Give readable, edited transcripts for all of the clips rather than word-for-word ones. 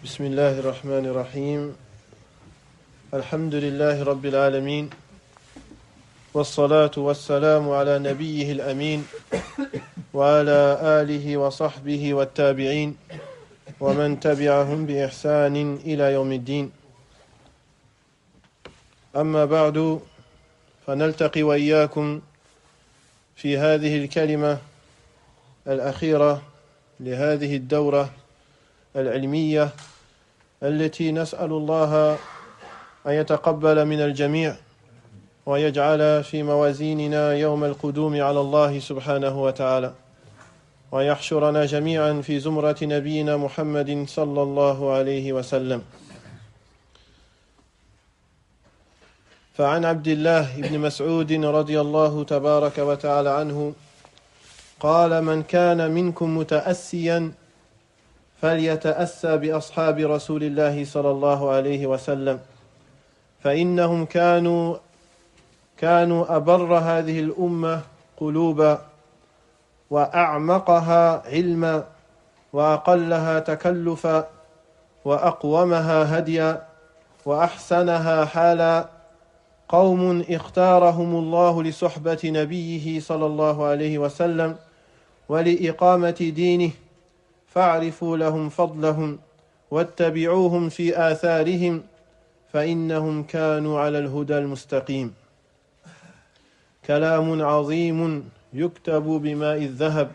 بسم الله الرحمن الرحيم الحمد لله رب العالمين والصلاة والسلام على نبيه الأمين وعلى آله وصحبه والتابعين ومن تبعهم بإحسان إلى يوم الدين أما بعد فنلتقي وإياكم في هذه الكلمة الأخيرة لهذه الدورة العلمية التي نسأل الله أن يتقبل من الجميع ويجعل في موازيننا يوم القدوم على الله سبحانه وتعالى ويحشرنا جميعا في زمرة نبينا محمد صلى الله عليه وسلم. فعن عبد الله بن مسعود رضي الله تبارك وتعالى عنه قال: من كان منكم متأسيا فليتأسى بأصحاب رسول الله صلى الله عليه وسلم فإنهم كانوا أبر هذه الأمة قلوبا وأعمقها علما وأقلها تكلفا وأقومها هديا وأحسنها حالا، قوم اختارهم الله لصحبة نبيه صلى الله عليه وسلم ولإقامة دينه، فاعرفوا لهم فضلهم واتبعوهم في آثارهم فإنهم كانوا على الهدى المستقيم. كلام عظيم يكتب بماء الذهب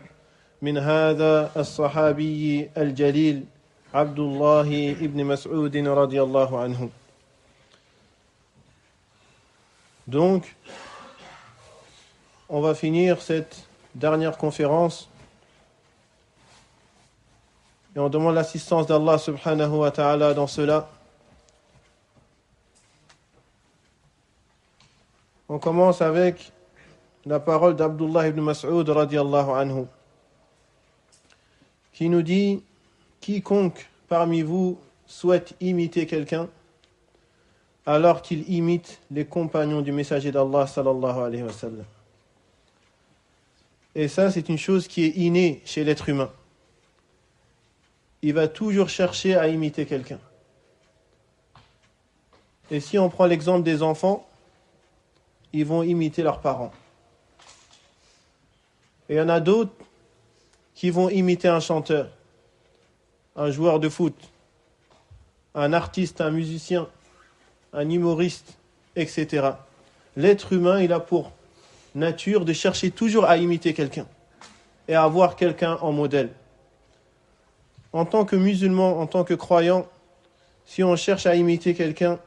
من هذا الصحابي الجليل عبد الله بن مسعود رضي الله عنه. Donc, on va finir cette dernière conférence et on demande l'assistance d'Allah subhanahu wa ta'ala dans cela. On commence avec la parole d'Abdullah ibn Mas'ud radiyallahu anhu qui nous dit: quiconque parmi vous souhaite imiter quelqu'un alors qu'il imite les compagnons du messager d'Allah sallallahu alayhi wa sallam. Et ça, c'est une chose qui est innée chez l'être humain. Il va toujours chercher à imiter quelqu'un. Et si on prend l'exemple des enfants, ils vont imiter leurs parents. Et il y en a d'autres qui vont imiter un chanteur, un joueur de foot, un artiste, un musicien, un humoriste, etc. L'être humain, il a pour nature de chercher toujours à imiter quelqu'un et à avoir quelqu'un en modèle. En tant que musulman, en tant que croyant, si on cherche à imiter quelqu'un,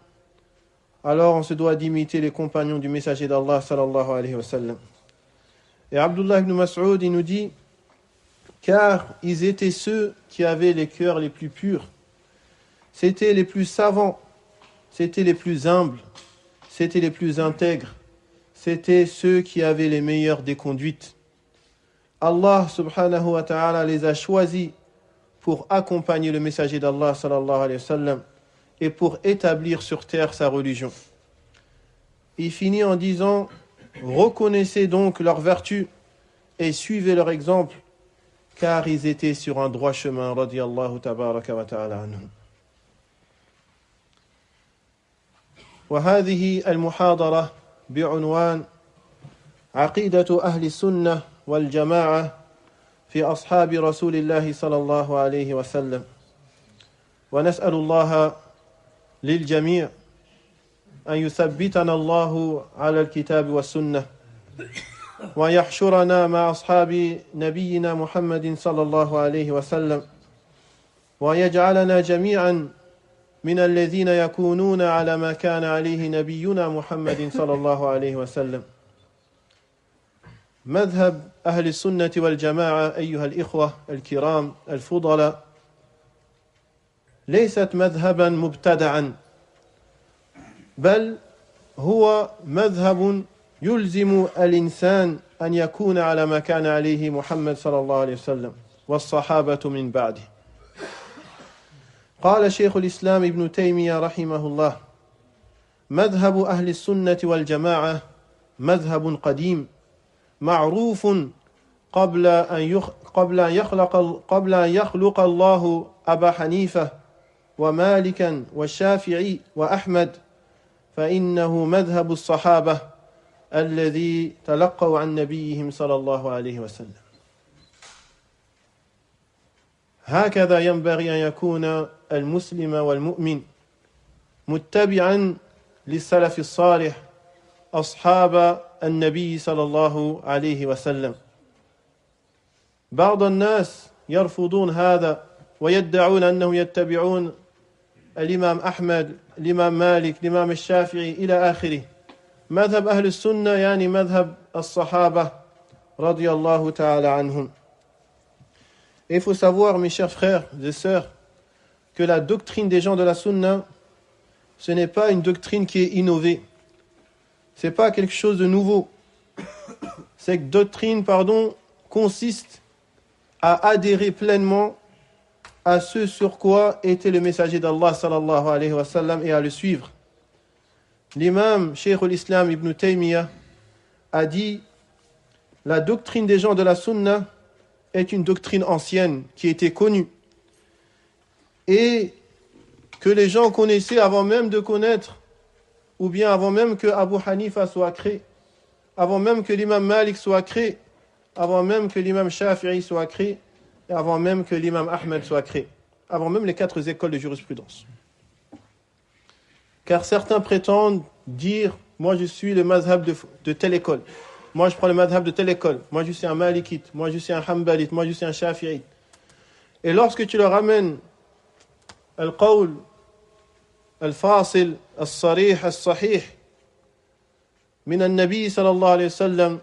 alors on se doit d'imiter les compagnons du messager d'Allah sallallahu alayhi wa sallam. Et Abdullah ibn Mas'ud, il nous dit: car ils étaient ceux qui avaient les cœurs les plus purs, c'étaient les plus savants, c'étaient les plus humbles, c'étaient les plus intègres, c'étaient ceux qui avaient les meilleures des conduites. Allah subhanahu wa ta'ala les a choisis pour accompagner le messager d'Allah sallallahu alayhi wa sallam et pour établir sur terre sa religion. Il finit en disant: reconnaissez donc leurs vertus et suivez leur exemple, car ils étaient sur un droit chemin, radiyallahu tabaraka wa ta'ala anhum. وهذه المحاضرة بعنوان عقيدة أهل السنة والجماعة في أصحاب رسول الله صلى الله عليه وسلم، ونسأل الله للجميع أن يثبتنا الله على الكتاب والسنة ويحشرنا مع أصحاب نبينا محمد صلى الله عليه وسلم ويجعلنا جميعا من الذين يكونون على ما كان عليه نبينا محمد صلى الله عليه وسلم. مذهب أهل السنة والجماعة أيها الإخوة الكرام الفضلاء ليست مذهبا مبتدعا، بل هو مذهب يلزم الإنسان أن يكون على ما كان عليه محمد صلى الله عليه وسلم والصحابة من بعده. قال شيخ الإسلام ابن تيمية رحمه الله: مذهب أهل السنة والجماعة مذهب قديم معروف قبل أن يخلق الله أبا حنيفة ومالكا والشافعي وأحمد فإنه مذهب الصحابة الذي تلقوا عن نبيهم صلى الله عليه وسلم. هكذا ينبغي أن يكون المسلم والمؤمن متبعا للسلف الصالح أصحاب النبي صلى الله عليه وسلم. بعض الناس يرفضون هذا ويدعون أنهم يتبعون الإمام أحمد، الإمام مالك، الإمام الشافعي إلى آخره. مذهب أهل السنة يعني مذهب الصحابة رضي الله تعالى عنهم. Et il faut savoir, mes chers frères et sœurs, que la doctrine des gens de la Sunna, ce n'est pas une doctrine qui est innovée. Ce n'est pas quelque chose de nouveau. Cette doctrine, consiste à adhérer pleinement à ce sur quoi était le messager d'Allah sallallahu alayhi wa sallam et à le suivre. L'imam Cheikh al-Islam Ibn Taymiyyah a dit: la doctrine des gens de la Sunna est une doctrine ancienne qui était connue et que les gens connaissaient avant même de connaître, ou bien avant même que Abu Hanifa soit créé, avant même que l'imam Malik soit créé, avant même que l'imam Shafi'i soit créé, et avant même que l'imam Ahmed soit créé, avant même les 4 écoles de jurisprudence. Car certains prétendent dire: moi je suis le mazhab de telle école, moi je prends le mazhab de telle école, moi je suis un malikite, moi je suis un hanbalite, moi je suis un shafi'ite. Et lorsque tu leur amènes al-qawl, al-fasil, al-sarih, al-sahih min al-nabi sallallahu alayhi wa sallam,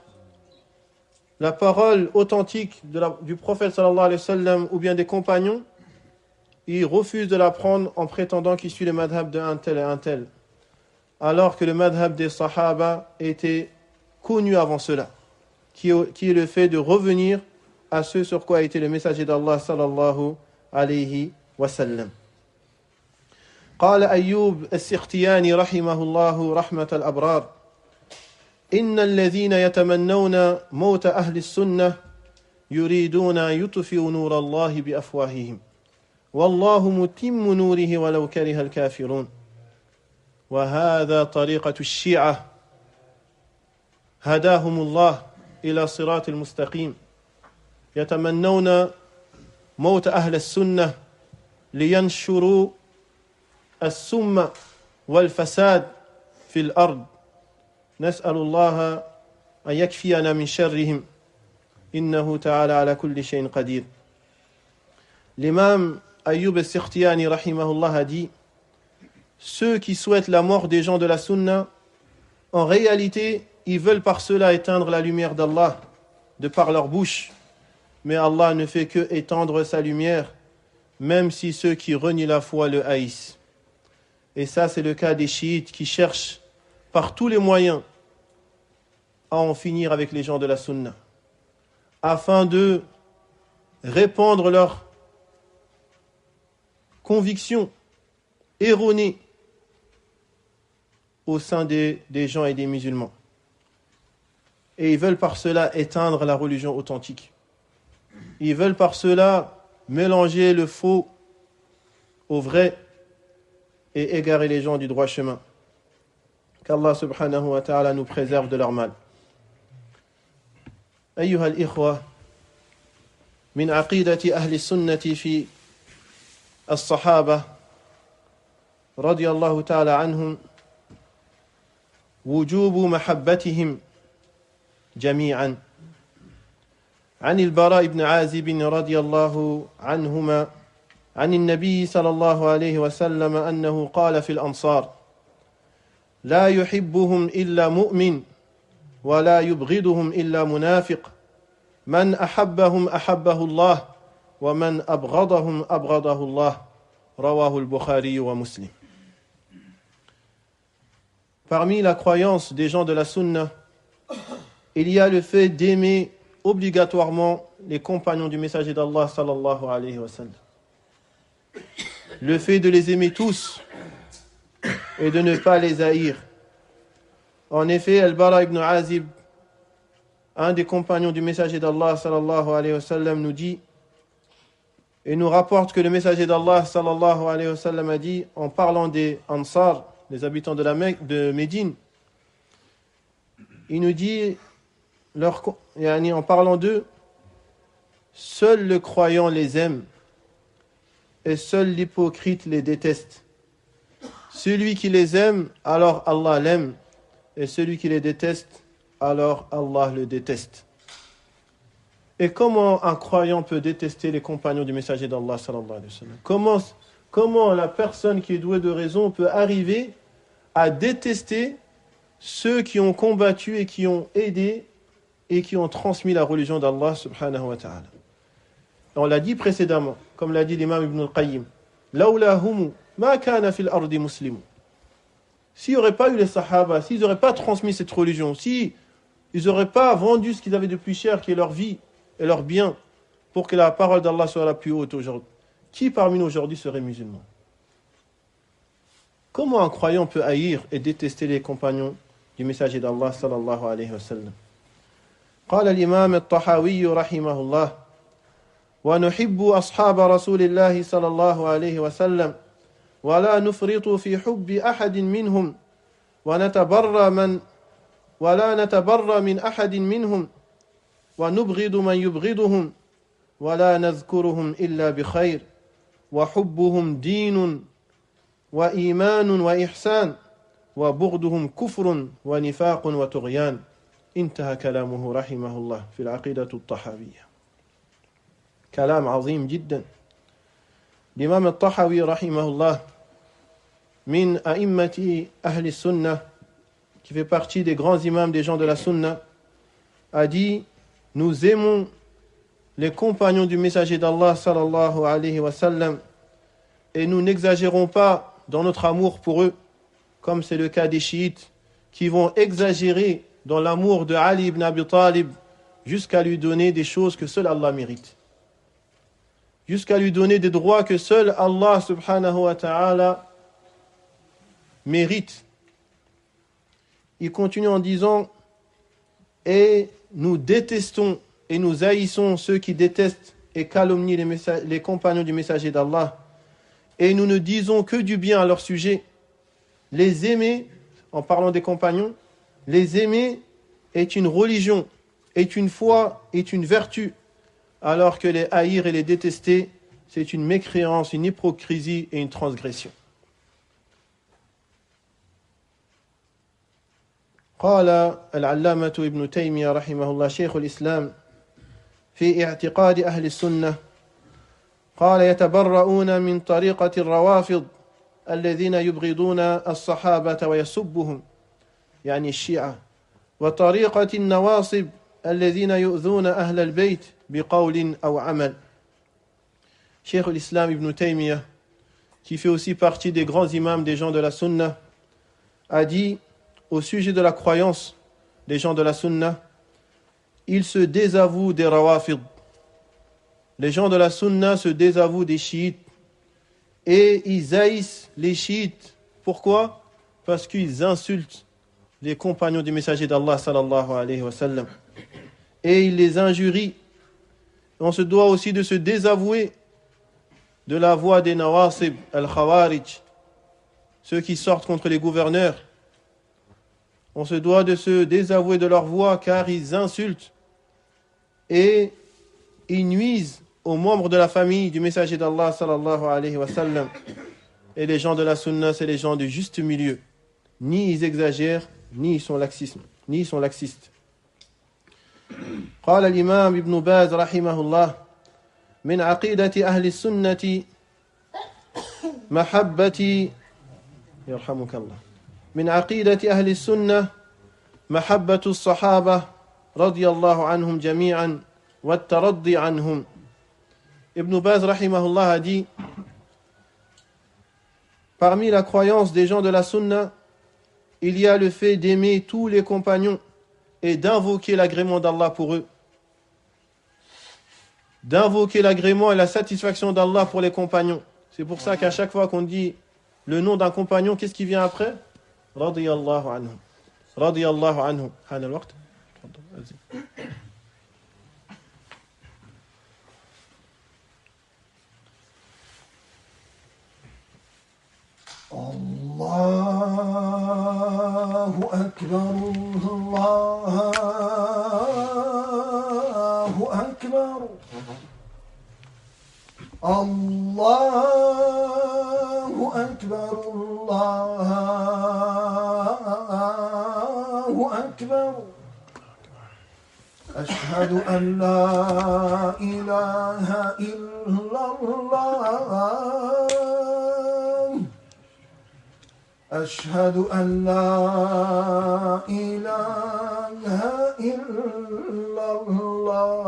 la parole authentique du prophète sallallahu alayhi wa sallam ou bien des compagnons, ils refusent de la prendre en prétendant qu'il suit le madhab de un tel et un tel, alors que le madhab des sahaba était connu avant cela, qui est le fait de revenir à ce sur quoi a été le messager d'Allah sallallahu alayhi wa sallam. قال أيوب السختياني رحمه الله رحمة الأبرار: إن الذين يتمنون موت أهل السنة يريدون يطفئوا نور الله بأفواههم والله متم نوره ولو كره الكافرون وهذا طريقة الشيعة هداهم الله إلى صراط المستقيم يتمنون موت أهل السنة لينشروا السم والفساد في الأرض نسأل الله أن يكفينا من شرهم إنه تعالى على كل شيء قدير. L'imam Ayyub al-Sikhtiyani rahimahullah a dit: ceux qui souhaitent la mort des gens de la sunna, en réalité, ils veulent par cela éteindre la lumière d'Allah de par leur bouche, mais Allah ne fait que étendre sa lumière, même si ceux qui renient la foi le haïssent. Et ça, c'est le cas des chiites qui cherchent par tous les moyens à en finir avec les gens de la sunna, afin de répandre leurs convictions erronées au sein des gens et des musulmans. Et ils veulent par cela éteindre la religion authentique. Ils veulent par cela mélanger le faux au vrai et égarer les gens du droit chemin. Qu'Allah subhanahu wa ta'ala nous préserve de leur mal. أيها الإخوة، من عقيدة أهل السنة في الصحابة رضي الله تعالى عنهم وجوب محبتهم جميعا. عن البراء بن عازب رضي الله عنهما عن النبي صلى الله عليه وسلم أنه قال في الأنصار: لا يحبهم إلا مؤمن ولا يبغضهم إلا منافق من أحبهم أحبه الله ومن أبغضهم أبغضه الله رواه البخاري ومسلم. Parmi la croyance des gens de la sunna, il y a le fait d'aimer obligatoirement les compagnons du messager d'Allah sallallahu alayhi wa sallam. Le fait de les aimer tous et de ne pas les haïr. En effet, Al-Bara ibn Azib, un des compagnons du messager d'Allah sallallahu alayhi wa sallam, nous dit: Et nous rapporte que le messager d'Allah sallallahu alayhi wa sallam a dit, en parlant des Ansar, les habitants de la Mecque, de Médine, il nous dit, en parlant d'eux, seul le croyant les aime et seul l'hypocrite les déteste. Celui qui les aime, alors Allah l'aime, et celui qui les déteste, alors Allah le déteste. Et comment un croyant peut détester les compagnons du messager d'Allah sallallahu alayhi wa sallam? Comment la personne qui est douée de raison peut arriver à détester ceux qui ont combattu et qui ont aidé et qui ont transmis la religion d'Allah subhanahu wa ta'ala? On l'a dit précédemment, comme l'a dit l'imam Ibn al-Qayyim, Lawla humu ma kana fil ardi muslim. S'il n'y aurait pas eu les Sahaba, s'ils n'auraient pas transmis cette religion, s'ils n'auraient pas vendu ce qu'ils avaient de plus cher, qui est leur vie et leur bien, pour que la parole d'Allah soit la plus haute aujourd'hui, qui parmi nous aujourd'hui serait musulman? Comment un croyant peut haïr et détester les compagnons du messager d'Allah sallallahu alayhi wa sallam? قال الإمام الطحاوي رحمه الله ونحب أصحاب رسول الله صلى الله عليه وسلم ولا نفرط في حب أحد منهم ولا نتبرى من أحد منهم ونبغض من يبغضهم ولا نذكرهم إلا بخير وحبهم دين وإيمان وإحسان وبغضهم كفر ونفاق وطغيان. انتهى كلامه رحمه الله في العقيدة الطحاوية. كلام عظيم جدا. الإمام الطحاوي رحمه الله من أئمة أهل السنة, qui fait partie des grands imams des gens de la sunna, a dit: nous aimons les compagnons du messager d'Allah sallallahu alayhi wa sallam et nous n'exagérons pas dans notre amour pour eux, comme c'est le cas des chiites qui vont exagérer dans l'amour de Ali ibn Abi Talib jusqu'à lui donner des choses que seul Allah mérite, jusqu'à lui donner des droits que seul Allah subhanahu wa ta'ala mérite. Il continue en disant: et nous détestons et nous haïssons ceux qui détestent et calomnient les compagnons du messager d'Allah, et nous ne disons que du bien à leur sujet. Les aimer, en parlant des compagnons, les aimer est une religion, est une foi, est une vertu, alors que les haïr et les détester, c'est une mécréance, une hypocrisie et une transgression. قال العلامة ابن تيمية رحمه الله شيخ الإسلام في اعتقاد أهل السنة، قال: يتبرؤون من طريقة الروافض الذين يبغضون الصحابة ويسبهم، يعني الشيعة، وطريقة النواصب الذين يؤذون أهل البيت بقول أو عمل. Cheikh l'Islam Ibn Taymiyyah, qui fait aussi partie des grands imams des gens de la Sunna, a dit au sujet de la croyance des gens de la Sunna: ils se désavouent des rawafid. Les gens de la Sunna se désavouent des chiites et ils haïssent les chiites. Pourquoi? Parce qu'ils insultent les compagnons du messager d'Allah sallallahu alayhi wa sallam et ils les injurient. On se doit aussi de se désavouer de la voix des nawasib al-khawarij, ceux qui sortent contre les gouverneurs. On se doit de se désavouer de leur voix car ils insultent et ils nuisent aux membres de la famille du messager d'Allah sallallahu alayhi wa sallam. Et les gens de la sunna, c'est les gens du juste milieu. Ni ils exagèrent, ni ils sont laxistes. قال الإمام ابن باز رحمه الله: من عقيدة أهل السنة محبة يرحمك الله من عقيدة أهل السنة محبة الصحابة رضي الله عنهم جميعا والترضي عنهم. Ibn Baz rahimahullah a dit: parmi la croyance des gens de la sunna, il y a le fait d'aimer tous les compagnons et d'invoquer l'agrément d'Allah pour eux. D'invoquer l'agrément et la satisfaction d'Allah pour les compagnons. C'est pour ça qu'à chaque fois qu'on dit le nom d'un compagnon, qu'est-ce qui vient après? Radiyallahu anhu. Radiyallahu anhu. Hana al-waqt. الله أكبر الله أكبر الله أكبر الله أكبر أشهد أن لا إله إلا الله أشهد أن لا إله إلا الله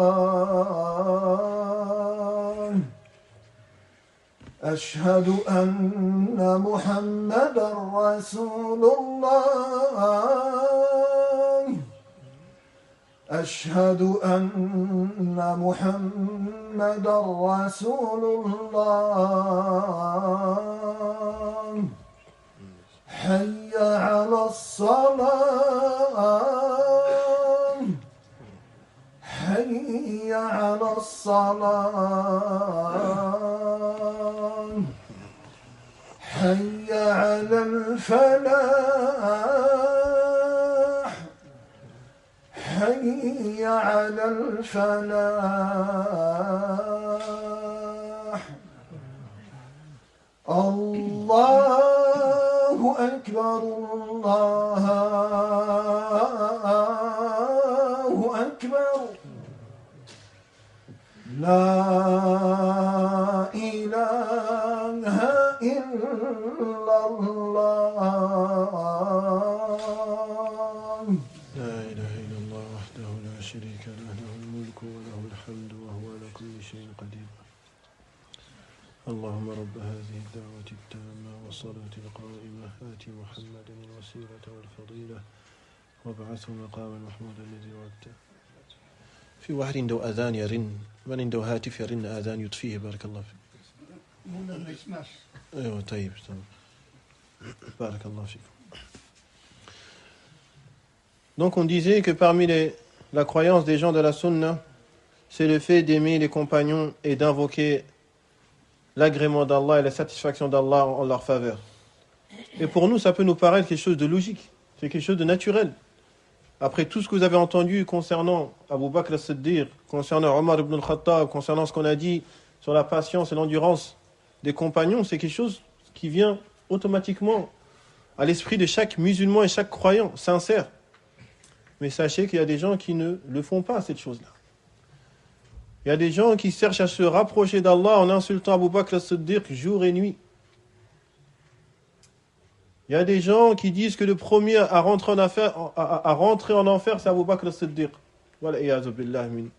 أشهد أن محمدا رسول الله أشهد أن محمدا رسول الله حي على الصلاة حي على الصلاة حي على الفلاح حي على الفلاح الله أكبر الله أكبر لا إله إلا الله لا إله إلا الله وحده لا شريك له له الملك وله الحمد وهو على كل شيء قدير اللهم رب هذه الدعوة التامة والصلاة القائمة آت محمدا الوسيلة والفضيلة وابعثه مقاما محمودا الذي وعدته في واحد عنده أذان يرن من عنده هاتف يرن أذان يطفيه بارك الله فيك أيوة طيب بارك الله فيك. Donc on disait que parmi la croyance des gens de la Sunna, c'est le fait d'aimer les compagnons et d'invoquer l'agrément d'Allah et la satisfaction d'Allah en leur faveur. Et pour nous, ça peut nous paraître quelque chose de logique, c'est quelque chose de naturel. Après tout ce que vous avez entendu concernant Abu Bakr as-Siddiq, concernant Omar ibn al-Khattab, concernant ce qu'on a dit sur la patience et l'endurance des compagnons, c'est quelque chose qui vient automatiquement à l'esprit de chaque musulman et chaque croyant sincère. Mais sachez qu'il y a des gens qui ne le font pas, cette chose-là. Il y a des gens qui cherchent à se rapprocher d'Allah en insultant Abu Bakr as-Siddiq jour et nuit. Il y a des gens qui disent que le premier à rentrer en enfer, c'est Abu Bakr as-Siddiq. Wala iyazu billah min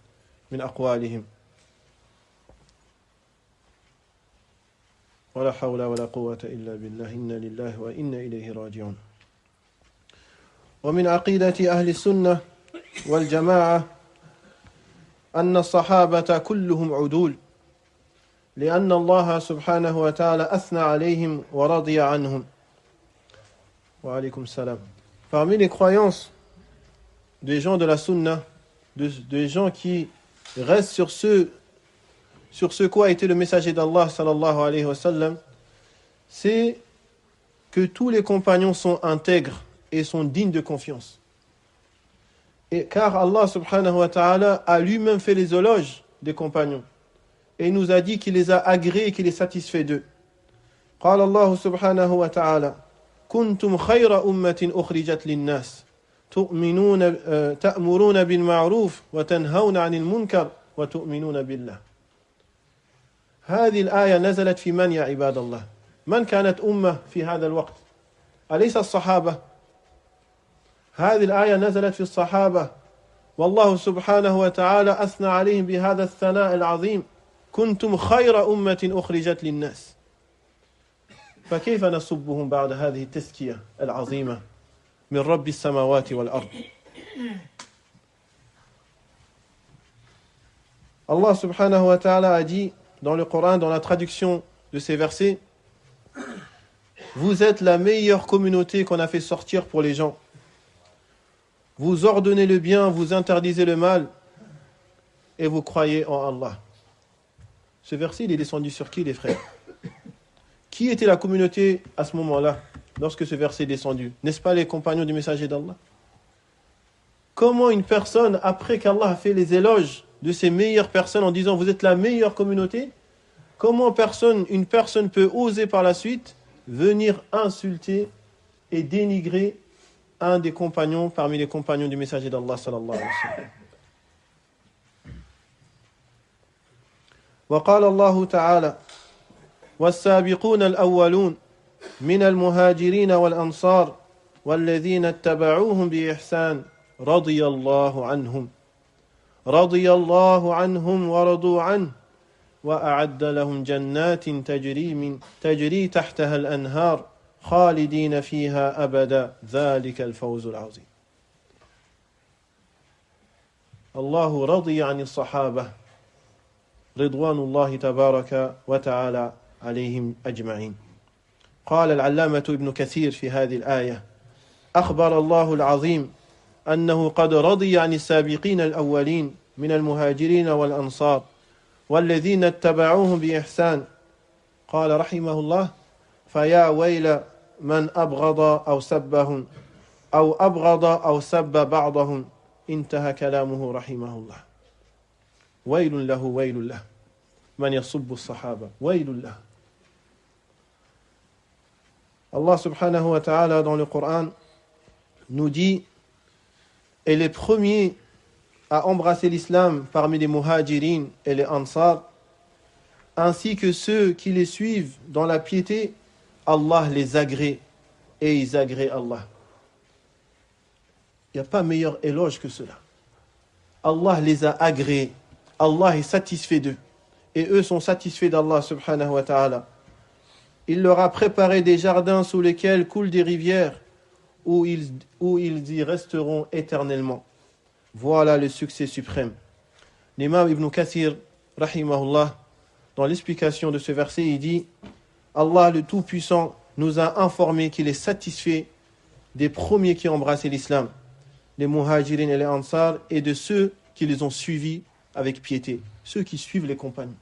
aqwalihim. Wala hawla wala quwwata illa billah. Inna lillahi wa inna ilayhi raji'un. ومن عقيدة أهل السنة والجماعة أن الصحابة كلهم عدول لأن الله سبحانه وتعالى أثنى عليهم ورضي عنهم. وعليكم السلام. Parmi les croyances des gens de la Sunna, des gens qui restent sur ce quoi a été le messager d'Allah sallallahu alayhi wa sallam, c'est que tous les compagnons sont intègres et sont dignes de confiance. Et car Allah subhanahu wa ta'ala a lui-même fait les éloges des compagnons et il nous a dit qu'il les a agréés et qu'il est satisfait d'eux. قال الله سبحانه وتعالى كنتم خير أمة أخرجت للناس تأمرون بالمعروف وتنهون عن المنكر وتؤمنون بالله. هذه الآية نزلت في من يا عباد الله؟ من كانت أمة في هذا الوقت؟ أليس الصحابة؟ هذه الآية نزلت في الصحابة والله سبحانه وتعالى أثنى عليهم بهذا الثناء العظيم كنتم خير أمة أخرجت للناس. فكيف نسبهم بعد هذه التزكية العظيمة من رب السماوات والأرض؟ Allah subhanahu wa ta'ala a dit dans le Coran, dans la traduction de ces versets, vous êtes la meilleure communauté qu'on a fait sortir pour les gens. Vous ordonnez le bien, vous interdisez le mal et vous croyez en Allah. Ce verset, il est descendu sur qui, les frères? Qui était la communauté à ce moment-là, lorsque ce verset est descendu? N'est-ce pas les compagnons du messager d'Allah? Comment une personne, après qu'Allah a fait les éloges de ses meilleures personnes en disant vous êtes la meilleure communauté, comment une personne peut oser par la suite venir insulter et dénigrer un des compagnons parmi les compagnons du messager d'Allah sallallahu alayhi wa sallam? وقال الله تعالى والسابقون الأولون من المهاجرين والأنصار والذين اتبعوهم بإحسان رضي الله عنهم ورضوا عنه وأعد لهم جنات تجري تحتها الأنهار خالدين فيها أبدا ذلك الفوز العظيم. الله رضي عن الصحابة رضوان الله تبارك وتعالى عليهم أجمعين. قال العلامة ابن كثير في هذه الآية أخبر الله العظيم أنه قد رضي عن السابقين الأولين من المهاجرين والأنصار والذين اتبعوهم بإحسان. قال رحمه الله فيا ويل من أبغض أو سبهم أو أبغض أو سب بعضهم. انتهى كلامه رحمه الله. ويل له من يصب الصحابة ويل له. Allah subhanahu wa ta'ala dans le Coran nous dit et les premiers à embrasser l'islam parmi les muhajirin et les ansar ainsi que ceux qui les suivent dans la piété, Allah les agrée et ils agréent Allah. Il n'y a pas meilleur éloge que cela. Allah les a agréés. Allah est satisfait d'eux. Et eux sont satisfaits d'Allah subhanahu wa ta'ala. Il leur a préparé des jardins sous lesquels coulent des rivières où ils y resteront éternellement. Voilà le succès suprême. L'imam Ibn Kathir, rahimahullah, dans l'explication de ce verset, il dit Allah le Tout-Puissant nous a informé qu'il est satisfait des premiers qui ont embrassé l'islam, les muhajirin et les ansar, et de ceux qui les ont suivis avec piété, ceux qui suivent les compagnons.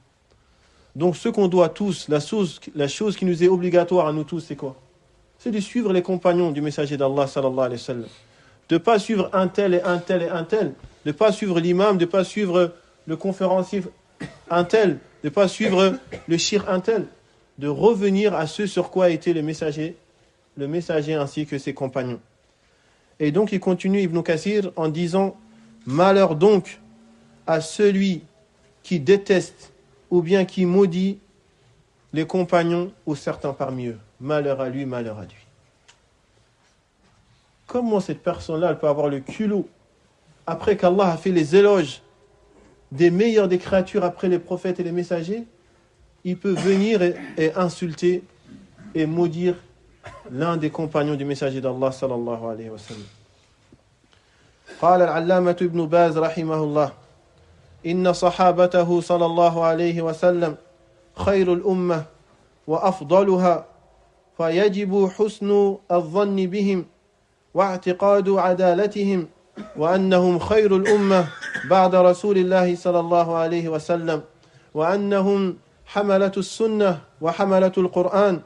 Donc ce qu'on doit tous, la chose qui nous est obligatoire à nous tous, c'est quoi? C'est de suivre les compagnons du messager d'Allah sallallahu alayhi wa sallam. De ne pas suivre un tel et un tel et un tel. De ne pas suivre l'imam, de ne pas suivre le conférencier un tel. De ne pas suivre le shir un tel. De revenir à ce sur quoi était le messager ainsi que ses compagnons. Et donc il continue Ibn Kathir en disant malheur donc à celui qui déteste ou bien qui maudit les compagnons ou certains parmi eux. Malheur à lui, malheur à lui. Comment cette personne-là elle peut avoir le culot, après qu'Allah a fait les éloges des meilleurs des créatures après les prophètes et les messagers, il peut venir et insulter et maudire l'un des compagnons du messager d'Allah sallallahu alayhi wa sallam. قال العلامة ابن باز رحمه الله إن صحابته صلى الله عليه وسلم خير الأمة وأفضلها فيجب حسن الظن بهم واعتقاد عدالتهم وأنهم خير الأمة بعد رسول الله صلى الله عليه وسلم وأنهم حملة السنة وحملة القرآن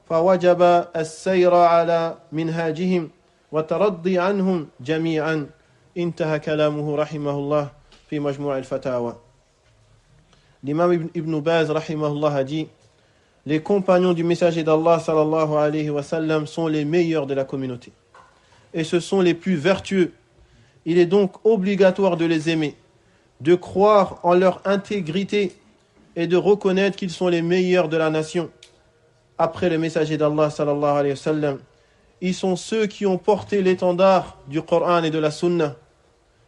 فوجب السير على منهاجهم وترضي عنهم جميعا. انتهى كلامه رحمه الله في مجموع الفتاوى. L'imam Ibn Baz rahimahullah a dit les compagnons du messager d'Allah sallallahu alayhi wa sallam sont les meilleurs de la communauté et ce sont les plus vertueux. Il est donc obligatoire de les aimer, de croire en leur intégrité et de reconnaître qu'ils sont les meilleurs de la nation. Après le messager d'Allah sallallahu alayhi wa sallam, ils sont ceux qui ont porté l'étendard du Coran et de la Sunna.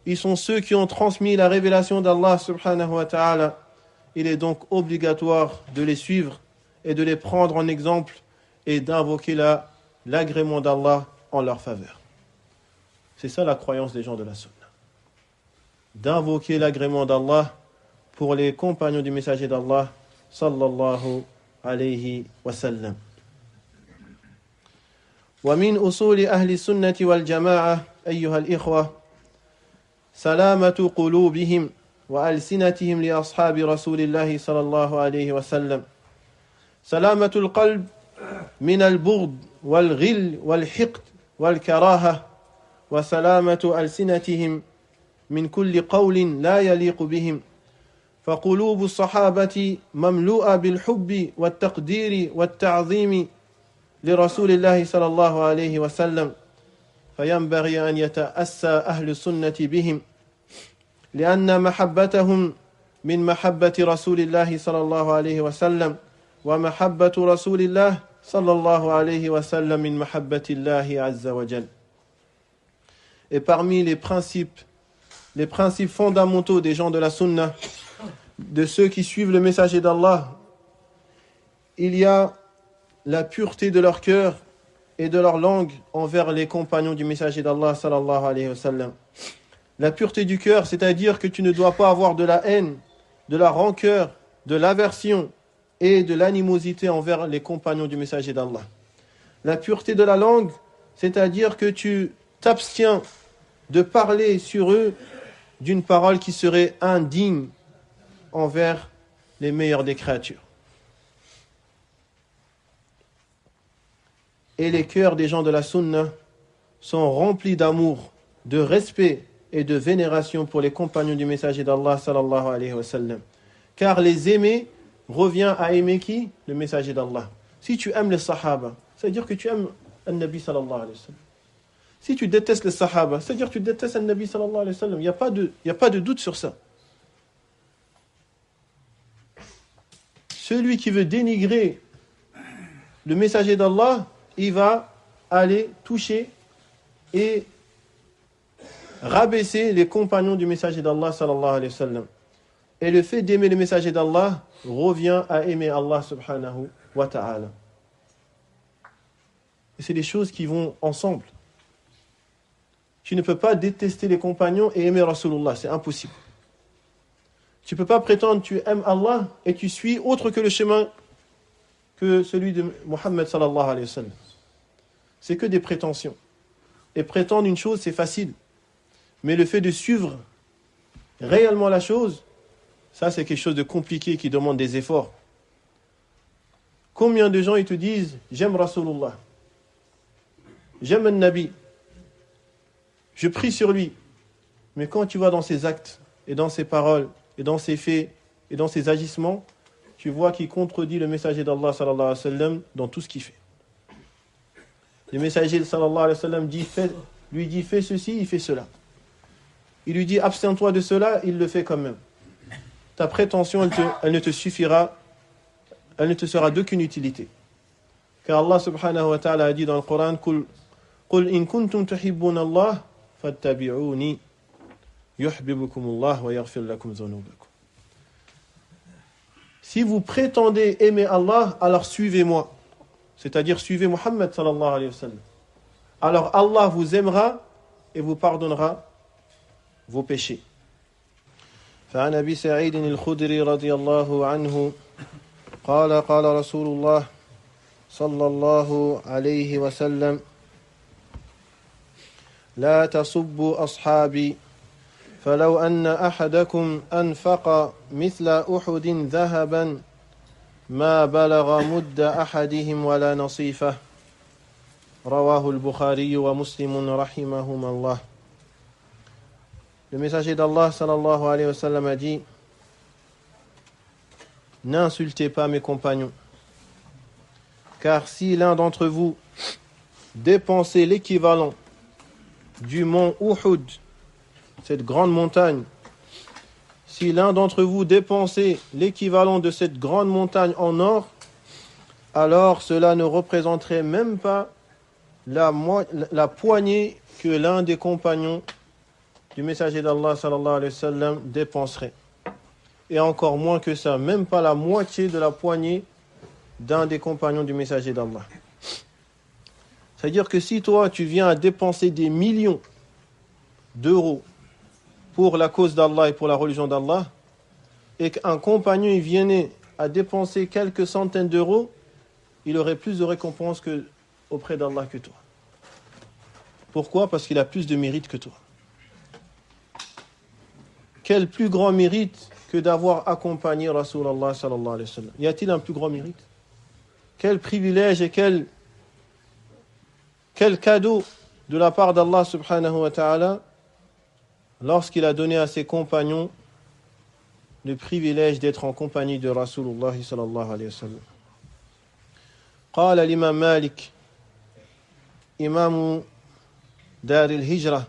Ils sont ceux qui ont transmis la révélation d'Allah subhanahu wa ta'ala. Il est donc obligatoire de les suivre et de les prendre en exemple et d'invoquer l'agrément d'Allah en leur faveur. C'est ça la croyance des gens de la Sunna. D'invoquer l'agrément d'Allah pour les compagnons du messager d'Allah sallallahu alayhi wa sallam. ومن أصول أهل السنة والجماعة أيها الإخوة سلامة قلوبهم وألسنتهم لأصحاب رسول الله صلى الله عليه وسلم. سلامة القلب من البغض والغل والحقد والكراهة وسلامة ألسنتهم من كل قول لا يليق بهم فقلوب الصحابة مملوءة بالحب والتقدير والتعظيم لرسول الله صلى الله عليه وسلم فينبغي أن يتأسى أهل السنة بهم لأن محبتهم من محبة رسول الله صلى الله عليه وسلم ومحبة رسول الله صلى الله عليه وسلم من محبة الله عز وجل. Et parmi les principes fondamentaux des gens de la sunna, de ceux qui suivent le messager d'Allah, il y a la pureté de leur cœur et de leur langue envers les compagnons du messager d'Allah sallallahu alayhi wa sallam. La pureté du cœur, c'est-à-dire que tu ne dois pas avoir de la haine, de la rancœur, de l'aversion et de l'animosité envers les compagnons du messager d'Allah. La pureté de la langue, c'est-à-dire que tu t'abstiens de parler sur eux d'une parole qui serait indigne envers les meilleurs des créatures. Et les cœurs des gens de la sunna sont remplis d'amour, de respect et de vénération pour les compagnons du messager d'Allah sallallahu alayhi wa sallam. Car les aimer revient à aimer qui? Le messager d'Allah. Si tu aimes les sahaba, ça veut dire que tu aimes un Nabi sallallahu alayhi wa sallam. Si tu détestes les sahaba, ça veut dire que tu détestes un Nabi sallallahu alayhi wa sallam. Il n'y a pas de doute sur ça. Celui qui veut dénigrer le messager d'Allah, il va aller toucher et rabaisser les compagnons du messager d'Allah sallallahu alayhi wa sallam. Et le fait d'aimer le messager d'Allah revient à aimer Allah subhanahu wa ta'ala. Et c'est des choses qui vont ensemble. Tu ne peux pas détester les compagnons et aimer Rasulullah, c'est impossible. Tu ne peux pas prétendre que tu aimes Allah et tu suis autre que le chemin que celui de Muhammad sallallahu alayhi wa sallam. C'est que des prétentions. Et prétendre une chose, c'est facile. Mais le fait de suivre réellement la chose, ça c'est quelque chose de compliqué qui demande des efforts. Combien de gens ils te disent « J'aime Rasulullah, j'aime un Nabi, je prie sur lui ». Mais quand tu vas dans ses actes et dans ses paroles et dans ses faits et dans ses agissements, tu vois qu'il contredit le messager d'Allah sallallahu alayhi wa sallam dans tout ce qu'il fait. Le messager sallallahu alayhi wa sallam lui dit fais ceci, il fait cela. Il lui dit abstiens-toi de cela, il le fait quand même. Ta prétention, elle ne te suffira, elle ne te sera d'aucune utilité. Car Allah subhanahu wa ta'ala a dit dans le Coran Qul in kuntum tuhibbuna Allah fattabi'uni yuhibbukumullah wa yaghfir lakum dhunubakum. Si vous prétendez aimer Allah, alors suivez-moi. C'est-à-dire suivez Muhammad sallallahu alayhi wa sallam. Alors Allah vous aimera et vous pardonnera vos péchés. فعن أبي سعيد الخدري رضي الله عنه قال قال رسول الله صلى الله عليه وسلم لا تصبوا أصحابي فلو أن أحدكم أنفق مثل أحد ذهبا ما بلغ مد أحدهم ولا نصيفه رواه البخاري ومسلم رحمهما الله. Le messager d'Allah sallallahu alayhi wa sallam a dit « N'insultez pas mes compagnons, car si l'un d'entre vous dépensait l'équivalent du mont Uhud, cette grande montagne, si l'un d'entre vous dépensait l'équivalent de cette grande montagne en or, alors cela ne représenterait même pas la poignée que l'un des compagnons du messager d'Allah sallallahu alayhi wa sallam dépenserait. Et encore moins que ça, même pas la moitié de la poignée d'un des compagnons du messager d'Allah. C'est-à-dire que si toi tu viens à dépenser des millions d'euros pour la cause d'Allah et pour la religion d'Allah, et qu'un compagnon il venait à dépenser quelques centaines d'euros, il aurait plus de récompense auprès d'Allah que toi. Pourquoi? Parce qu'il a plus de mérite que toi. Quel plus grand mérite que d'avoir accompagné Rasulallah sallallahu alayhi wa sallam? Y a-t-il un plus grand mérite? quel privilège et quel cadeau de la part d'Allah subhanahu wa ta'ala lorsqu'il a donné à ses compagnons le privilège d'être en compagnie de Rasulullah sallallahu alayhi wa sallam. قال الإمام مالك إمام دار الهجرة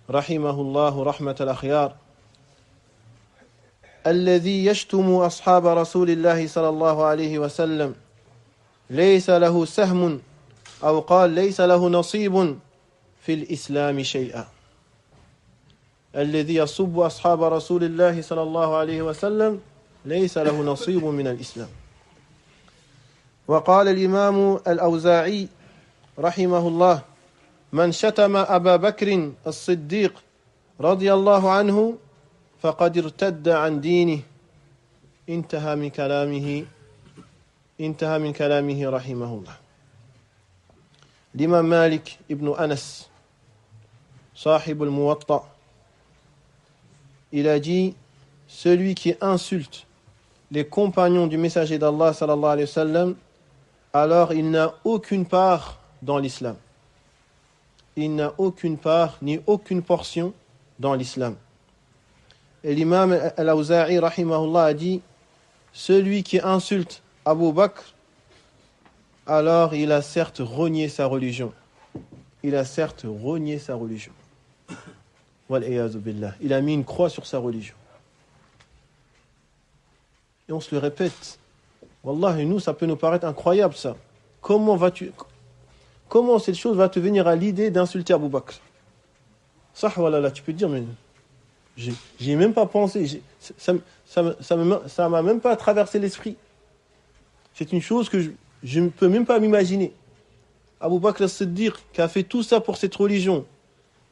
رحمه الله رحمة الأخيار الذي يشتم أصحاب رسول الله صلى الله عليه وسلم ليس له سهم أو قال ليس له نصيب في الإسلام شيئا. الذي يصب أصحاب رسول الله صلى الله عليه وسلم ليس له نصيب من الإسلام. وقال الإمام الأوزاعي رحمه الله من شتم أبا بكر الصديق رضي الله عنه فقد ارتد عن دينه. انتهى من كلامه رحمه الله. L'imam Malik ibn Anas, Sahib al-Muwatta, il a dit, celui qui insulte les compagnons du messager d'Allah sallallahu alayhi wa sallam, alors il n'a aucune part dans l'islam. Il n'a aucune part ni aucune portion dans l'islam. Et l'imam al-Awza'i rahimahullah a dit, celui qui insulte Abu Bakr, alors il a certes renié sa religion. Il a certes renié sa religion. Wal-iyadhu billah. Il a mis une croix sur sa religion. Et on se le répète. Wallah, et nous, ça peut nous paraître incroyable, ça. Comment cette chose va te venir à l'idée d'insulter Abu Bakr? Ça, voilà, tu peux te dire, mais j'ai même pas pensé. Ça m'a même pas traversé l'esprit. C'est une chose que je ne peux même pas m'imaginer. Abu Bakr as-Siddiq, qui a fait tout ça pour cette religion,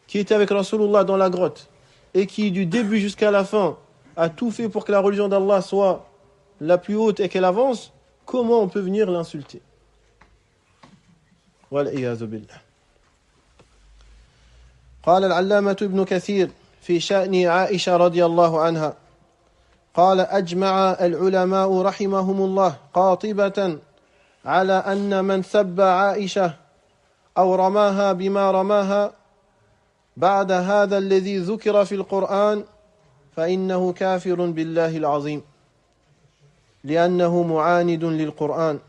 qui était avec Rasulullah dans la grotte, et qui, du début jusqu'à la fin, a tout fait pour que la religion d'Allah soit la plus haute et qu'elle avance, comment on peut venir l'insulter? Wal-iyadhu billah. قال العلامة ابن كثير في شأن عائشة رضي الله عنها قال أجمع العلماء رحمهم الله قاطبة على أن من سب عائشة أو رماها بما رماها بعد هذا الذي ذكر في القرآن فإنه كافر بالله العظيم لأنه معاند للقرآن.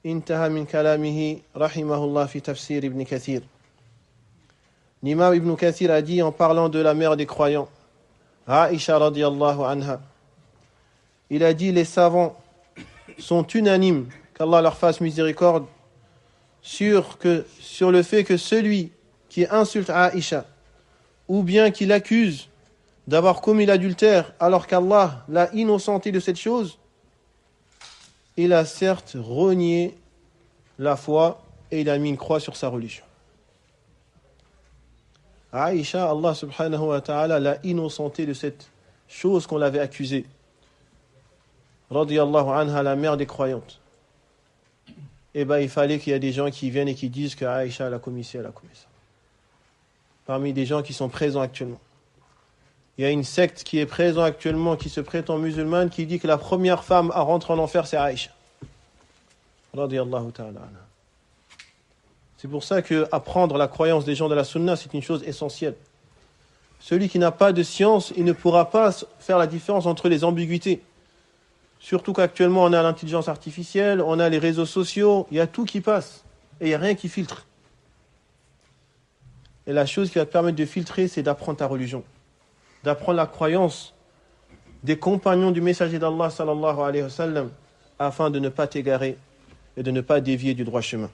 انتهى من كلامه رحمه الله في تفسير ابن كثير. L'imam Ibn Kathir a dit en parlant de la mère des croyants, Aïcha radiyallahu anha, il a dit les savants sont unanimes, qu'Allah leur fasse miséricorde, sur le fait que celui qui insulte Aïcha, ou bien qui l'accuse d'avoir commis l'adultère alors qu'Allah l'a innocenté de cette chose, il a certes renié la foi et il a mis une croix sur sa religion. Aïcha, Allah subhanahu wa ta'ala l'a innocenté de cette chose qu'on l'avait accusée. Radiyallahu anha, la mère des croyantes. Et il fallait qu'il y ait des gens qui viennent et qui disent que Aïcha elle a commis ça. Parmi des gens qui sont présents actuellement. Il y a une secte qui est présente actuellement, qui se prétend musulmane, qui dit que la première femme à rentrer en enfer, c'est Aïcha. Radiyallahu ta'ala anha. C'est pour ça qu'apprendre la croyance des gens de la sunna, c'est une chose essentielle. Celui qui n'a pas de science, il ne pourra pas faire la différence entre les ambiguïtés. Surtout qu'actuellement, on a l'intelligence artificielle, on a les réseaux sociaux, il y a tout qui passe et il n'y a rien qui filtre. Et la chose qui va te permettre de filtrer, c'est d'apprendre ta religion, d'apprendre la croyance des compagnons du messager d'Allah sallallahu alayhi wa sallam, afin de ne pas t'égarer et de ne pas dévier du droit chemin.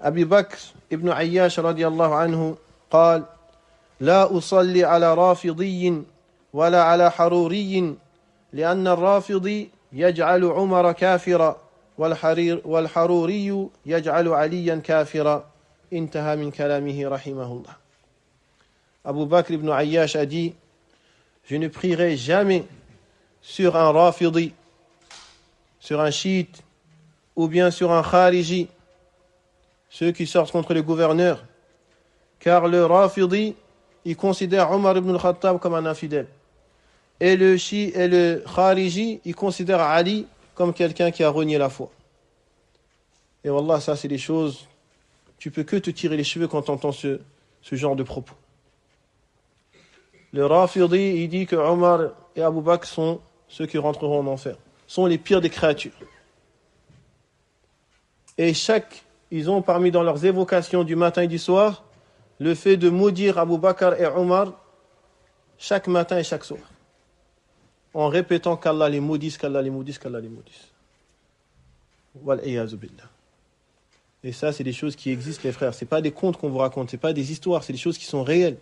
Abu Bakr ibn Ayyash radiyallahu anhu قال لا أصلي على رافضي ولا على حروري لأن الرافضي يجعل عمر كافرا والحروري يجعل عليا كافرا. انتهى من كلامه رحمه الله. Abu Bakr ibn Ayyash a dit, je ne prierai jamais sur un rafidi, sur un chiite ou bien sur un khariji, ceux qui sortent contre le gouverneur, car le rafidi, il considère Omar ibn al-Khattab comme un infidèle. Et le khariji, il considère Ali comme quelqu'un qui a renié la foi. Et wallah, ça c'est des choses, tu peux que te tirer les cheveux quand tu entends ce genre de propos. Le Rafidi, il dit que Omar et Abu Bakr sont ceux qui rentreront en enfer, sont les pires des créatures. Et ils ont parmi dans leurs évocations du matin et du soir, le fait de maudire Abu Bakr et Omar chaque matin et chaque soir, en répétant qu'Allah les maudisse, qu'Allah les maudisse, qu'Allah les maudisse. Wal-iyazu billah. Et ça, c'est des choses qui existent, les frères. Ce n'est pas des contes qu'on vous raconte, ce n'est pas des histoires, c'est des choses qui sont réelles.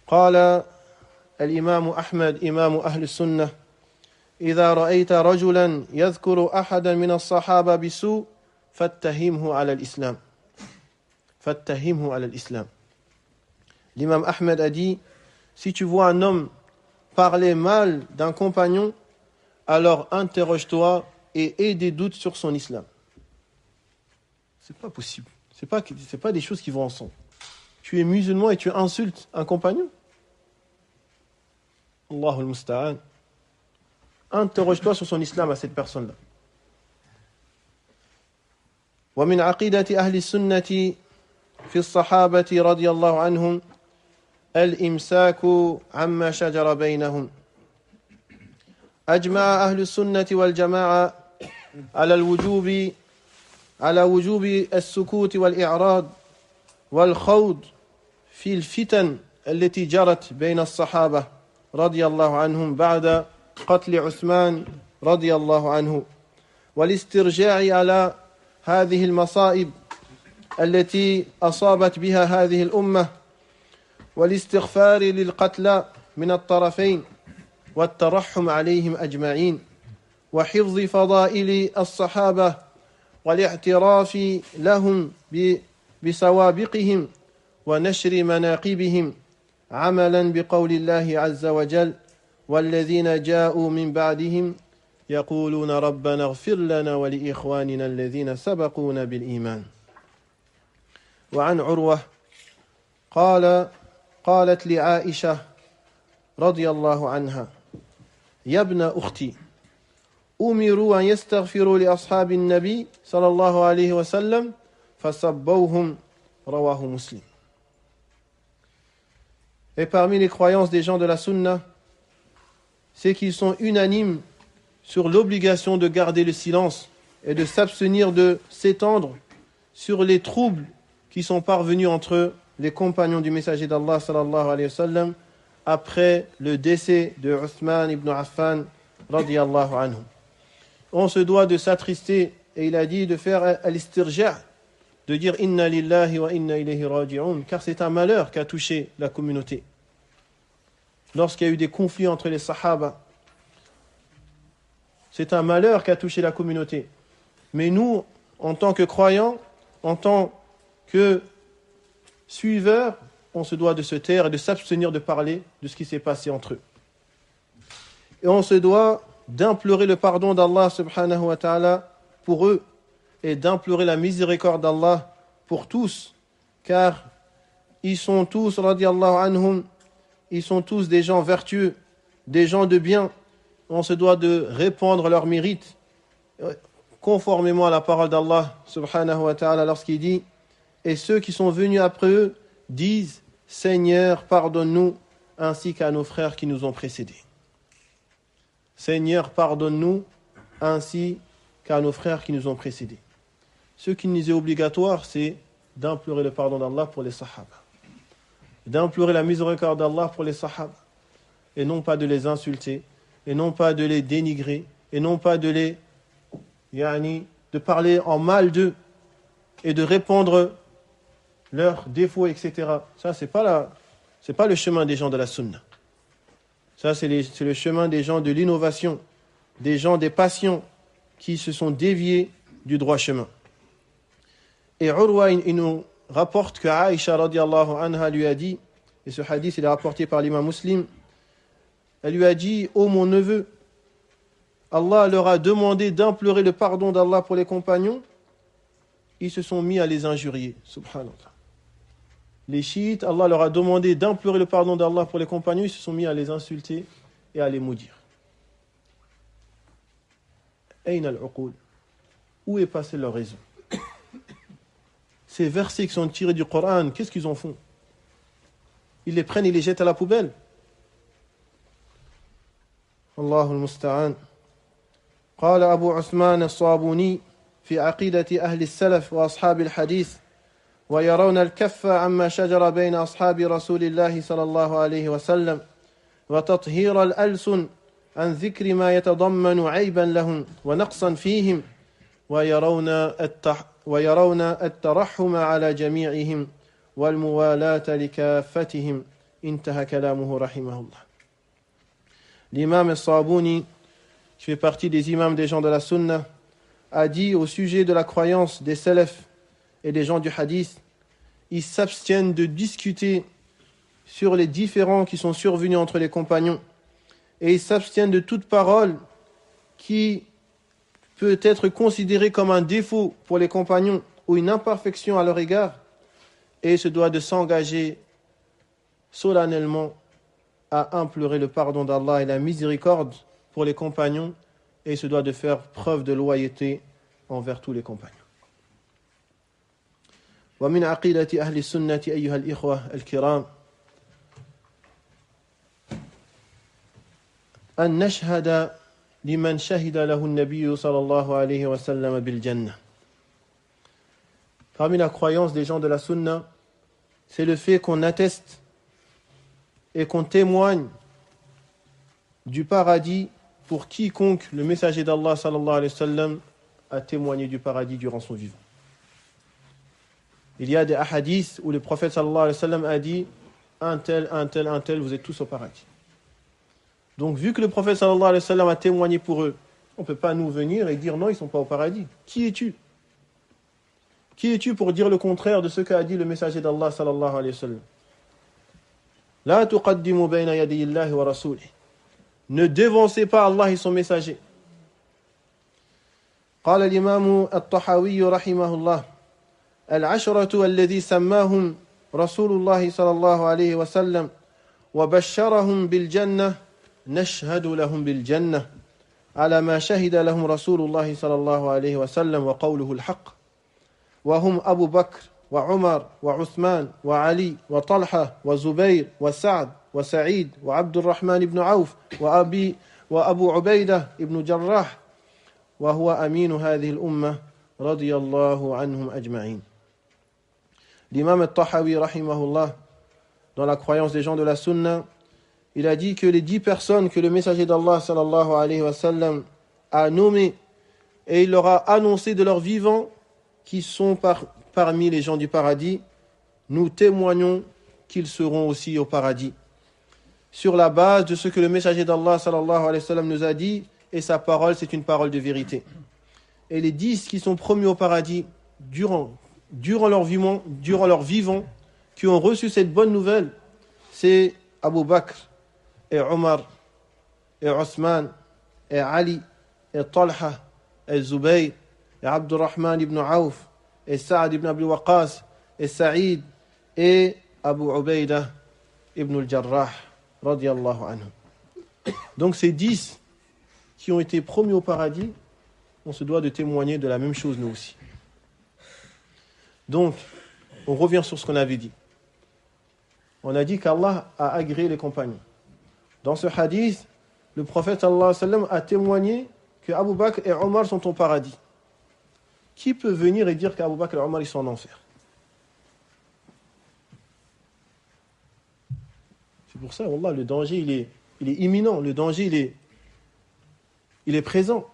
قال الإمام أحمد إمام أهل السنة إذا رأيت رجلا يذكر أحدا من الصحابة بسوء فاتهمه على الإسلام فاتهمه على الإسلام. L'imam Ahmed a dit, si tu vois un homme parler mal d'un compagnon, alors interroge-toi et aie des doutes sur son islam. C'est pas possible. C'est pas des choses qui vont ensemble. Tu es musulman et tu insultes un compagnon. Allahul musta'an. Interroge-toi sur son islam à cette personne-là. ومن عقيدة أهل السنة في الصحابة رضي الله عنهم الإمساك عما شجر بينهم. أجمع أهل السنة والجماعة على وجوب السكوت والإعراض والخوض في الفتن التي جرت بين الصحابة رضي الله عنهم بعد قتل عثمان رضي الله عنه والاسترجاع على هذه المصائب التي أصابت بها هذه الأمة والاستغفار للقتلى من الطرفين والترحم عليهم أجمعين وحفظ فضائل الصحابة والاعتراف لهم بسوابقهم ونشر مناقبهم عملا بقول الله عز وجل والذين جاءوا من بعدهم يقولون ربنا اغفر لنا ولإخواننا الذين سبقونا بالإيمان. وعن عروة قالت لعائشة رضي الله عنها يا ابن أختي أمروا أن يستغفروا لأصحاب النبي صلى الله عليه وسلم فسبوهم رواه مسلم. Et parmi les croyances des gens de la Sunna, c'est qu'ils sont unanimes sur l'obligation de garder le silence et de s'abstenir de s'étendre sur les troubles qui sont parvenus entre les compagnons du messager d'Allah sallallahu alayhi wa sallam après le décès de Uthman ibn Affan radiyallahu anhu. On se doit de s'attrister, et il a dit de faire al-istirja', de dire inna lillahi wa inna ilayhi raji'un, car c'est un malheur qu'a touché la communauté. Lorsqu'il y a eu des conflits entre les sahaba, c'est un malheur qu'a touché la communauté. Mais nous, en tant que croyants, en tant que suiveurs, on se doit de se taire et de s'abstenir de parler de ce qui s'est passé entre eux. Et on se doit d'implorer le pardon d'Allah subhanahu wa ta'ala pour eux et d'implorer la miséricorde d'Allah pour tous, car ils sont tous, radiyallahu anhum, ils sont tous des gens vertueux, des gens de bien. On se doit de répandre leurs mérites conformément à la parole d'Allah subhanahu wa ta'ala lorsqu'il dit « Et ceux qui sont venus après eux disent « Seigneur, pardonne-nous ainsi qu'à nos frères qui nous ont précédés. » Seigneur, pardonne-nous ainsi qu'à nos frères qui nous ont précédés. Ce qui nous est obligatoire, c'est d'implorer le pardon d'Allah pour les sahaba, d'implorer la miséricorde d'Allah pour les sahaba, et non pas de les insulter, et non pas de les dénigrer, et non pas de parler en mal d'eux, et de répandre leurs défauts, etc. Ça, c'est pas le chemin des gens de la sunna. Ça, c'est le chemin des gens de l'innovation, des gens des passions qui se sont déviés du droit chemin. Et Urwa, il nous rapporte que Aïcha radiallahu anha lui a dit, et ce hadith il est rapporté par l'imam Muslim, elle lui a dit « Ô mon neveu, Allah leur a demandé d'implorer le pardon d'Allah pour les compagnons, ils se sont mis à les injurier. » Subhanallah. Les chiites, Allah leur a demandé d'implorer le pardon d'Allah pour les compagnons, ils se sont mis à les insulter et à les maudire. Ayn al-uqul. Où est passée leur raison? Ces versets qui sont tirés du Coran, qu'est-ce qu'ils en font? Ils les prennent et les jettent à la poubelle. Allahu al-musta'an. قال أبو عثمان الصابوني في عقيدة أهل السلف وأصحاب الحديث ويرون الكف عما شجر بين أصحاب رسول الله صلى الله عليه وسلم وتطهير الألسن عن ذكر ما يتضمن عيبا لهم ونقصا فيهم ويرون الترحم على جميعهم والموالاة لكافتهم. انتهى كلامه رحمه الله. L'imam al-Sabouni, qui fait partie des imams des gens de la Sunna, a dit au sujet de la croyance des salafs et des gens du hadith, ils s'abstiennent de discuter sur les différends qui sont survenus entre les compagnons et ils s'abstiennent de toute parole qui peut être considérée comme un défaut pour les compagnons ou une imperfection à leur égard, et se doit de s'engager solennellement à implorer le pardon d'Allah et la miséricorde pour les compagnons, et il se doit de faire preuve de loyauté envers tous les compagnons. ومن عقيدة أهل السنة أيها الإخوة الكرام أن نشهد لمن شهد له النبي صلى الله عليه وسلم بالجنة. Parmi la croyance des gens de la Sunna, c'est le fait qu'on atteste et qu'on témoigne du paradis pour quiconque le messager d'Allah sallallahu alayhi wa sallam a témoigné du paradis durant son vivant. Il y a des hadiths où le prophète sallallahu alayhi wa sallam a dit un tel, vous êtes tous au paradis. Donc vu que le prophète sallallahu alayhi wa sallam a témoigné pour eux, on ne peut pas nous venir et dire non, ils ne sont pas au paradis. Qui es-tu? Qui es-tu pour dire le contraire de ce qu'a dit le messager d'Allah sallallahu alayhi wa sallam? La tuqaddimu bayna yadayi Allahi wa rasulih. Ne devancez pas Allah et son messager. قال الإمام الطحاوي رحمه الله العشرة الذي سماهم رسول الله صلى الله عليه وسلم وبشرهم بالجنة نشهد لهم بالجنة على ما شهد لهم رسول الله صلى الله عليه وسلم وقوله الحق وهم أبو بكر وعمر وعثمان وعلي وطلحة وزبير وسعد وسعيد وعبد الرحمن بن عوف وأبو عبيدة بن جراح وهو أمين هذه الأمة رضي الله عنهم أجمعين. L'imam al-Tahawi rahimahullah, dans la croyance des gens de la Sunna, il a dit que les 10 personnes que le messager d'Allah sallallahu alayhi wa sallam a nommées et il leur a annoncé de leur vivant qui sont parmi les gens du paradis, nous témoignons qu'ils seront aussi au paradis. Sur la base de ce que le messager d'Allah sallallahu alayhi wa sallam nous a dit, et sa parole c'est une parole de vérité. Et les 10 qui sont promis au paradis durant leur vivant, qui ont reçu cette bonne nouvelle, c'est Abu Bakr et Omar et Othman et Ali et Talha et Zubayr et Abdurrahman ibn Auf et Saad ibn Abi Waqqas et Saïd et Abu Ubaydah ibn al-Jarrah radiyallahu anhu. Donc ces 10 qui ont été promis au paradis, on se doit de témoigner de la même chose nous aussi. Donc, on revient sur ce qu'on avait dit. On a dit qu'Allah a agréé les compagnons. Dans ce hadith, le prophète sallallahu alayhi wa sallam a témoigné que Abu Bakr et Omar sont au paradis. Qui peut venir et dire qu'Abu Bakr et Omar ils sont en enfer? C'est pour ça, wallah, le danger il est imminent, le danger il est présent.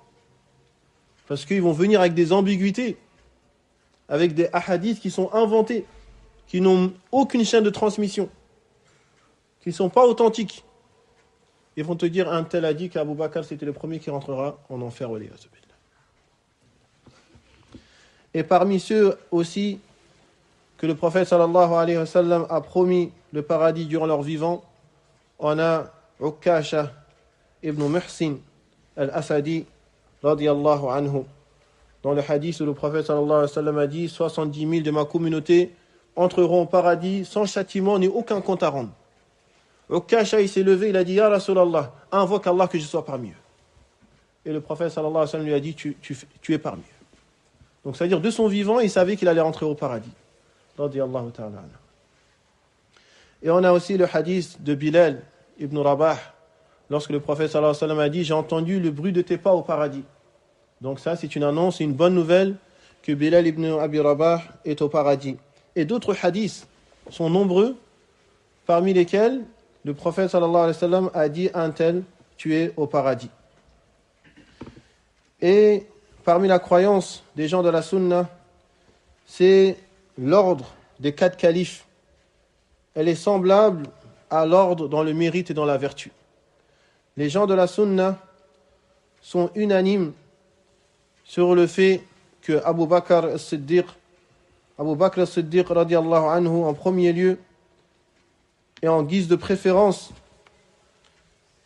Parce qu'ils vont venir avec des ambiguïtés, avec des hadiths qui sont inventés, qui n'ont aucune chaîne de transmission, qui ne sont pas authentiques. Ils vont te dire un tel a dit qu'Abu Bakr c'était le premier qui rentrera en enfer. Et parmi ceux aussi que le prophète sallallahu alayhi wa sallam a promis le paradis durant leur vivant, on a Ukasha ibn Muhsin al-Asadi radiyallahu anhu, dans le hadith où le prophète sallallahu alayhi wa sallam a dit 70 000 de ma communauté entreront au paradis sans châtiment ni aucun compte à rendre. Ukasha il s'est levé, il a dit Ya Rasulallah, invoque Allah que je sois parmi eux. et le prophète sallallahu alayhi wa sallam lui a dit tu es parmi eux. Donc c'est-à-dire de son vivant, il savait qu'il allait rentrer au paradis. Radiyallahu ta'ala anhu. Et on a aussi le hadith de Bilal ibn Rabah, lorsque le prophète sallallahu alayhi wa sallam a dit j'ai entendu le bruit de tes pas au paradis. Donc ça c'est une annonce, c'est une bonne nouvelle que Bilal ibn Abi Rabah est au paradis. Et d'autres hadiths sont nombreux, parmi lesquels le prophète sallallahu alayhi wa sallam a dit un tel, tu es au paradis. Et parmi la croyance des gens de la sunna, c'est l'ordre des 4 califes. Elle est semblable à l'ordre dans le mérite et dans la vertu. Les gens de la sunna sont unanimes sur le fait que Abu Bakr as-Siddiq radiyallahu anhu en premier lieu et en guise de préférence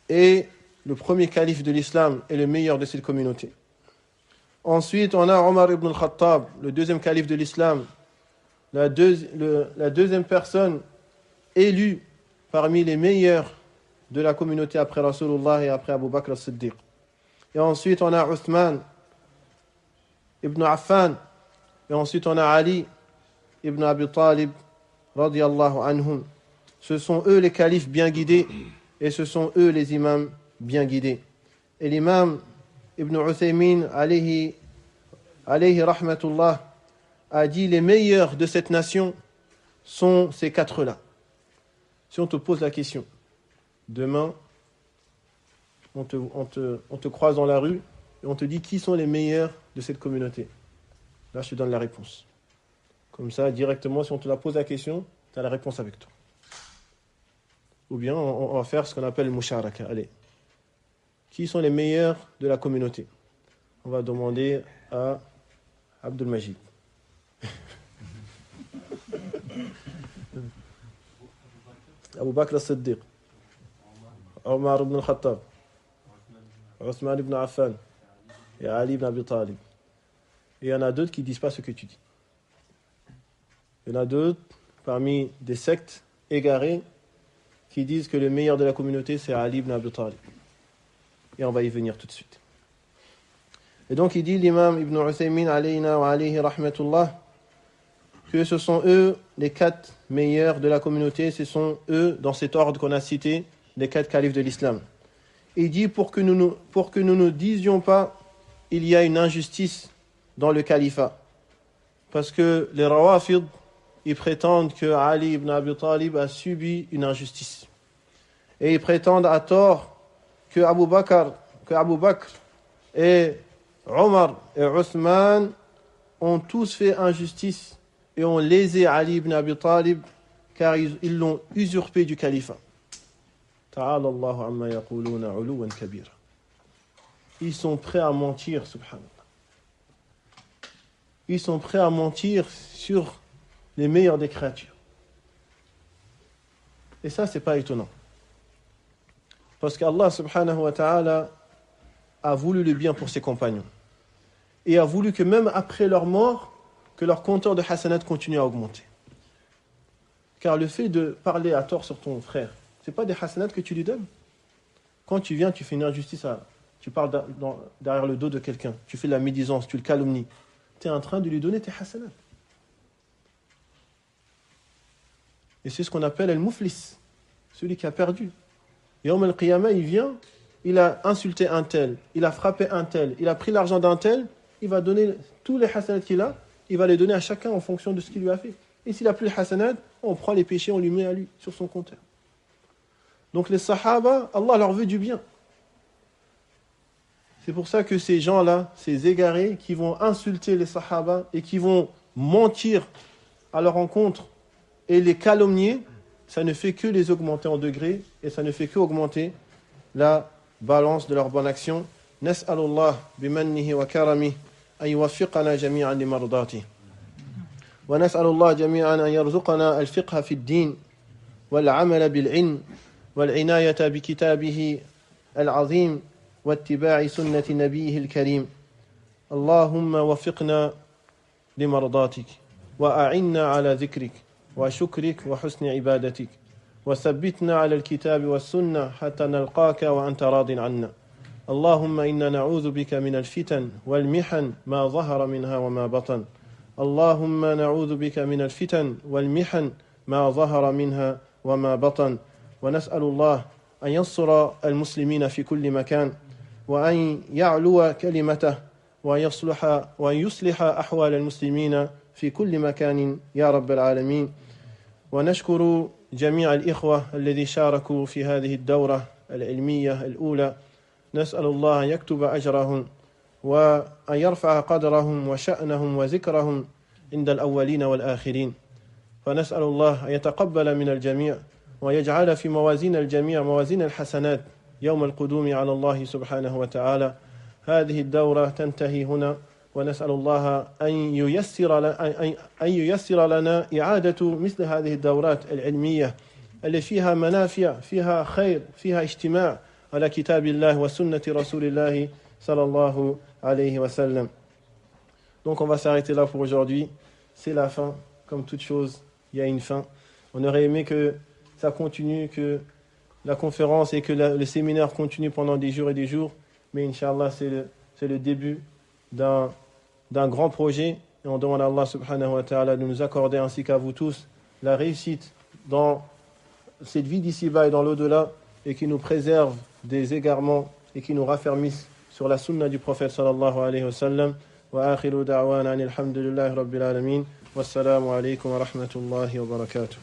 est le premier calife de l'islam et le meilleur de cette communauté. Ensuite, on a Omar ibn al-Khattab, le deuxième calife de l'islam, la deuxième personne élue parmi les meilleurs de la communauté après Rasulullah et après Abu Bakr as-Siddiq. Et ensuite, on a Uthman ibn Affan, et ensuite on a Ali ibn Abi Talib, radiyallahu anhum. Ce sont eux les califes bien guidés, et ce sont eux les imams bien guidés. Et l'imam Ibn Uthaymin, alayhi rahmatullah, a dit les meilleurs de cette nation sont ces 4-là. Si on te pose la question, demain, on te croise dans la rue et on te dit qui sont les meilleurs de cette communauté. Là, je te donne la réponse. Comme ça, directement, si on te la pose la question, tu as la réponse avec toi. Ou bien, on va faire ce qu'on appelle le musharaka. Allez. Qui sont les meilleurs de la communauté? On va demander à Abdul Majid. Abu Bakr as-Siddiq, Omar ibn al-Khattab, Uthman ibn Affan et Ali ibn Abi Talib. Et il y en a d'autres qui ne disent pas ce que tu dis. Il y en a d'autres, parmi des sectes égarées, qui disent que le meilleur de la communauté, c'est Ali ibn Abi Talib. Et on va y venir tout de suite. Et donc il dit l'imam Ibn Uthaymin alayna wa alayhi rahmatullah que ce sont eux les 4 meilleurs de la communauté, ce sont eux dans cet ordre qu'on a cité, les 4 califes de l'islam. Il dit pour que nous ne disions pas il y a une injustice dans le califat. Parce que les Rawafid, ils prétendent que Ali ibn Abi Talib a subi une injustice. Et ils prétendent à tort que Abu Bakr et Omar et Uthman ont tous fait injustice et ont lésé Ali ibn Abi Talib car ils l'ont usurpé du califat. Ta'ala Allahu amma yaquluna 'uluwan kabira. Ils sont prêts à mentir, subhanallah. Ils sont prêts à mentir sur les meilleurs des créatures. Et ça, c'est pas étonnant. Parce qu'Allah subhanahu wa ta'ala a voulu le bien pour ses compagnons. Et a voulu que même après leur mort, que leur compteur de hasanat continue à augmenter. Car le fait de parler à tort sur ton frère, c'est pas des hasanat que tu lui donnes. Quand tu viens, tu fais une injustice, tu parles derrière le dos de quelqu'un, tu fais de la médisance, tu le calomnies, tu es en train de lui donner tes hasanat. Et c'est ce qu'on appelle al-muflis, celui qui a perdu. Yawm al-Qiyamah, il vient, il a insulté un tel, il a frappé un tel, il a pris l'argent d'un tel, il va donner tous les hasanats qu'il a, il va les donner à chacun en fonction de ce qu'il lui a fait. Et s'il a plus les hasanats, on prend les péchés, on lui met à lui, sur son compteur. Donc les sahaba, Allah leur veut du bien. C'est pour ça que ces gens-là, ces égarés, qui vont insulter les sahaba et qui vont mentir à leur encontre et les calomnier, ça ne fait que les augmenter en degrés et ça ne fait qu'augmenter la balance de leur bonne action. Nas'alullah bimannihi wa karamihi an yuwaffiqana jami'an li mardatihi. Wa nas'alullah jami'an an yarzuqana al-fiqha fi ad-din wal 'amala bil 'ilm wal 'inayata bi kitabihi al-'azim واتباع سنة نبيه الكريم اللهم وفقنا لمرضاتك وأعنا على ذكرك وشكرك وحسن عبادتك وثبتنا على الكتاب والسنة حتى نلقاك وأنت راض عنا اللهم إنا نعوذ بك من الفتن والمحن ما ظهر منها وما بطن. اللهم نعوذ بك من الفتن والمحن ما ظهر منها وما بطن. ونسأل الله أن ينصر المسلمين في كل مكان، وأن يعلو كلمته، وأن يصلح أحوال المسلمين في كل مكان يا رب العالمين. ونشكر جميع الإخوة الذين شاركوا في هذه الدورة العلمية الأولى. نسأل الله أن يكتب أجرهم وأن يرفع قدرهم وشأنهم وذكرهم عند الأولين والآخرين. فنسأل الله أن يتقبل من الجميع ويجعل في موازين الجميع موازين الحسنات يوم القدوم على الله سبحانه وتعالى. هذه الدورة تنتهي هنا، ونسأل الله أن ييسر لنا إعادة مثل هذه الدورات العلمية التي فيها منافع، فيها خير، فيها اجتماع على كتاب الله وسنة رسول الله صلى الله alayhi wa sallam. Donc on va s'arrêter là pour aujourd'hui. C'est la fin. Comme toute chose, il y a une fin. On aurait aimé que ça continue, que la conférence et que le séminaire continue pendant des jours et des jours. Mais Inch'Allah, c'est le début d'un grand projet. Et on demande à Allah subhanahu wa ta'ala de nous accorder, ainsi qu'à vous tous, la réussite dans cette vie d'ici-bas et dans l'au-delà, et qui nous préserve des égarements et qui nous raffermisse sur la sunna du prophète sallallahu alayhi wa sallam. Wa akhiru da'wana alhamdulillahi rabbil alamin. Wassalamu alaykum wa rahmatullahi wa barakatuh.